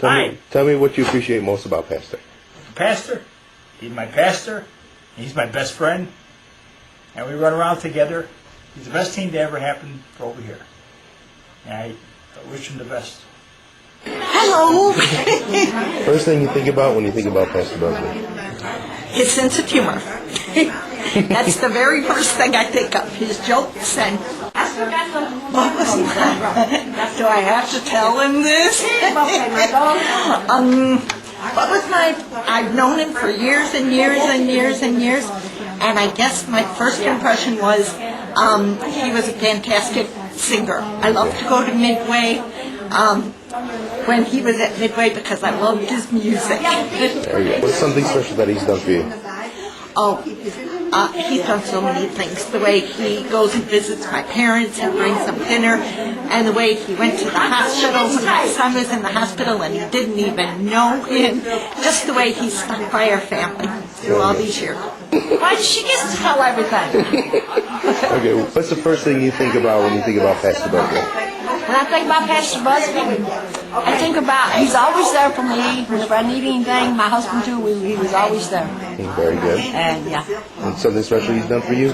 Tell me what you appreciate most about Pastor. Pastor, he's my pastor, he's my best friend, and we run around together. He's the best thing to ever happen for over here. And I wish him the best. Hello! First thing you think about when you think about Pastor Busby? His sense of humor. That's the very first thing I think of. His jokes and... What was that? Do I have to tell him this? What was I've known him for years and years and years and years, and I guess my first impression was he was a fantastic singer. I loved to go to Midway when he was at Midway because I loved his music. There you go. What's something special that he's done for you? He's done so many things. The way he goes and visits my parents and brings them dinner, and the way he went to the hospital when my son was in the hospital and he didn't even know him. Just the way he stuck by our family through all these years. Why does she get to tell everything? Okay, what's the first thing you think about when you think about Pastor Busby? When I think about Pastor Busby, I think about he's always there for me. Whenever I need anything, my husband too, he was always there. Very good. And yeah. And something special he's done for you?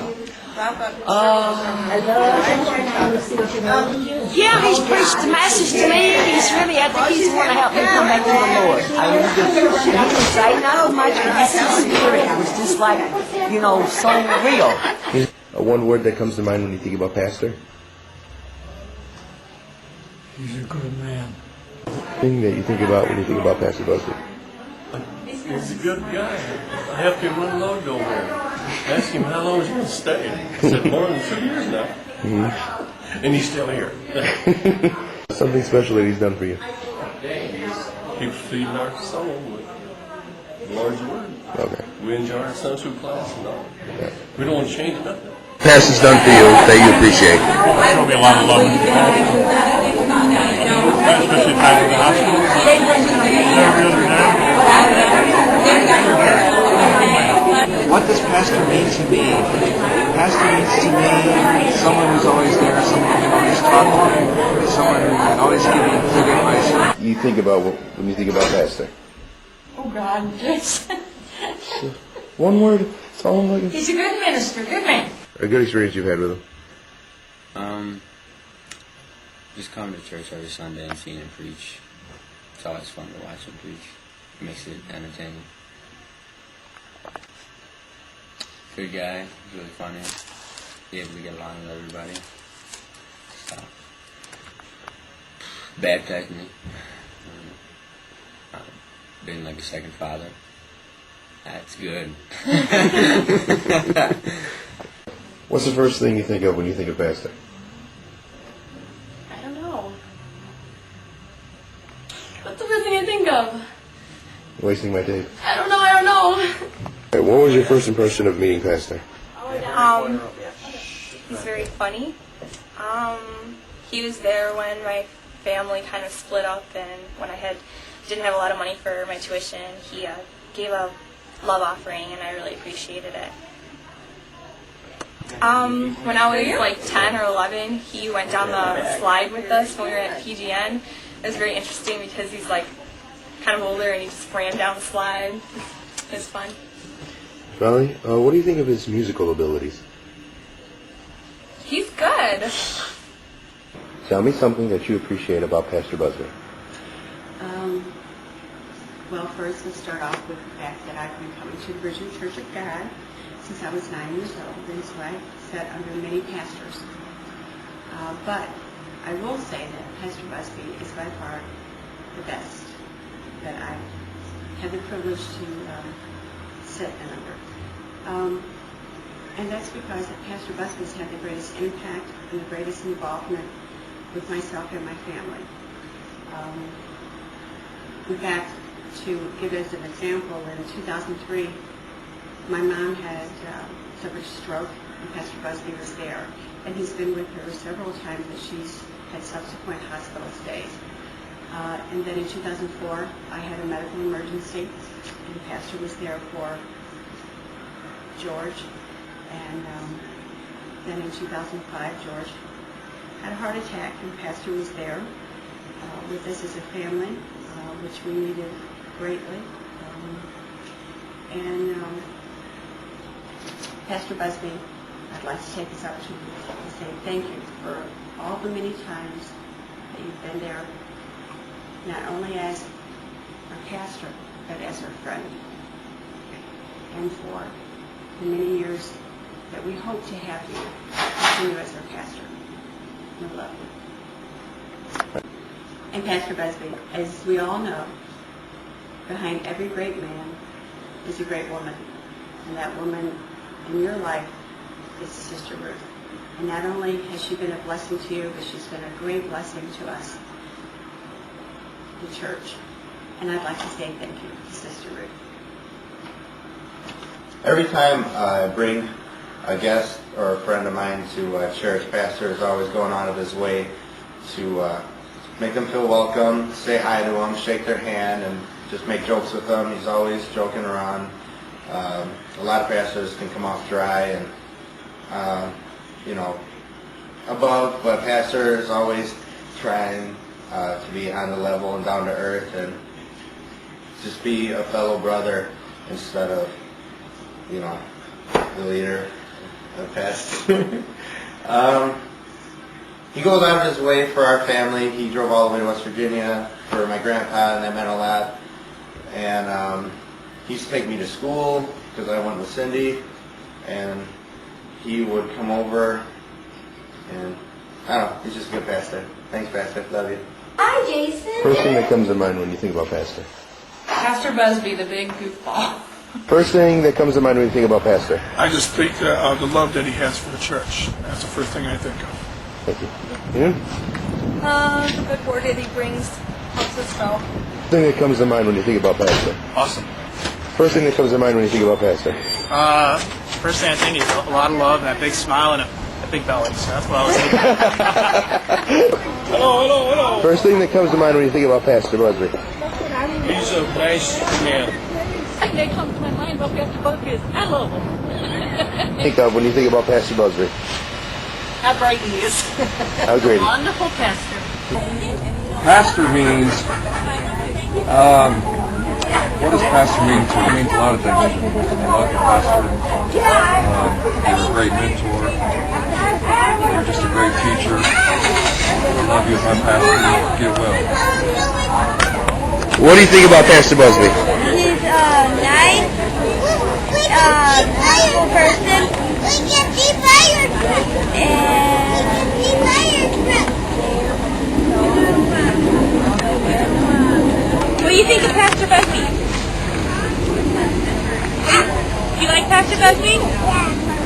Yeah, he's preached the message to me. He's really, I think he's the one to help me come back to the Lord. I really do. He was saying not so much, but his spirit was just like, so real. One word that comes to mind when you think about Pastor? He's a good man. Thing that you think about when you think about Pastor Busby? He's a good guy. I have to run load over there. Ask him how long he's going to stay. He said more than 2 years now. Mm-hmm. And he's still here. Something special that he's done for you? He's feeding our soul with the Lord's Word. Okay. We enjoy our Sunday school class and all. Yeah. We don't want to change nothing. Pastor's done for you that you appreciate? Show me a lot of love. Especially back in the hospital. What does pastor mean to me? Pastor means to me someone who's always there, someone who can always talk to me, someone who can always give me good advice. You think about when you think about Pastor? Oh God, yes. One word. That's all I'm looking for. He's a good minister, good man. A good experience you've had with him? Just coming to church every Sunday and seeing him preach. It's always fun to watch him preach. It makes it entertaining. Good guy. He's really funny. He's able to get along with everybody. So, baptized me. Been like a second father. That's good. What's the first thing you think of when you think of Pastor? I don't know. What's the first thing I think of? Wasting my tape. I don't know. Hey, what was your first impression of meeting Pastor? He's very funny. He was there when my family kind of split up, and when I didn't have a lot of money for my tuition, he gave a love offering, and I really appreciated it. When I was like 10 or 11, he went down the slide with us when we were at PGN. It was very interesting because he's like kind of older and he just ran down the slide. It was fun. Charlie, what do you think of his musical abilities? He's good. Tell me something that you appreciate about Pastor Busby. Well, first let's start off with the fact that I've been coming to the Bridgeview Church of God since I was 9 years old, and so I've sat under many pastors. But I will say that Pastor Busby is by far the best that I've had the privilege to sit under. And that's because Pastor Busby's had the greatest impact and the greatest involvement with myself and my family. In fact, to give as an example, in 2003, my mom had suffered a stroke, and Pastor Busby was there. And he's been with her several times as she's had subsequent hospital stays. And then in 2004, I had a medical emergency, and the pastor was there for George. And then in 2005, George had a heart attack, and the pastor was there with us as a family. which we needed greatly. Pastor Busby, I'd like to take this opportunity to say thank you for all the many times that you've been there, not only as our pastor, but as our friend, and for the many years that we hope to have you continue as our pastor. We love you. And Pastor Busby, as we all know, behind every great man is a great woman. And that woman in your life is Sister Ruth. And not only has she been a blessing to you, but she's been a great blessing to us, the church. And I'd like to say thank you to Sister Ruth. Every time I bring a guest or a friend of mine to church, Pastor is always going out of his way to make them feel welcome, say hi to them, shake their hand, and just make jokes with them. He's always joking around. A lot of pastors can come off dry and, above, but Pastor is always trying to be on the level and down to earth and just be a fellow brother instead of, the leader, the pastor. He goes out of his way for our family. He drove all the way to West Virginia for my grandpa, and that meant a lot. And he used to take me to school because I went with Cindy, and he would come over, and I don't know, he's just a good pastor. Thanks, Pastor. Love you. Hi, Jason. First thing that comes to mind when you think about Pastor? Pastor Busby, the big goofball. First thing that comes to mind when you think about Pastor? I just think of the love that he has for the church. That's the first thing I think of. Thank you. Ian? The good word that he brings helps us grow. First thing that comes to mind when you think about Pastor? Awesome. First thing that comes to mind when you think about Pastor? First thing I think is a lot of love and a big smile and a big belly. So that's what I was thinking. Hello. First thing that comes to mind when you think about Pastor Busby? He's a nice man. They come to my mind about Pastor Busby is I love him. Think of when you think about Pastor Busby? How bright he is. How great. Wonderful pastor. Pastor means, what does pastor mean to you? It means a lot of things to me. I love you, pastor. You're a great mentor. You're just a great teacher. I love you as my pastor. Get well. What do you think about Pastor Busby? He's nice, wonderful person, What do you think of Pastor Busby? Do you like Pastor Busby? Yeah.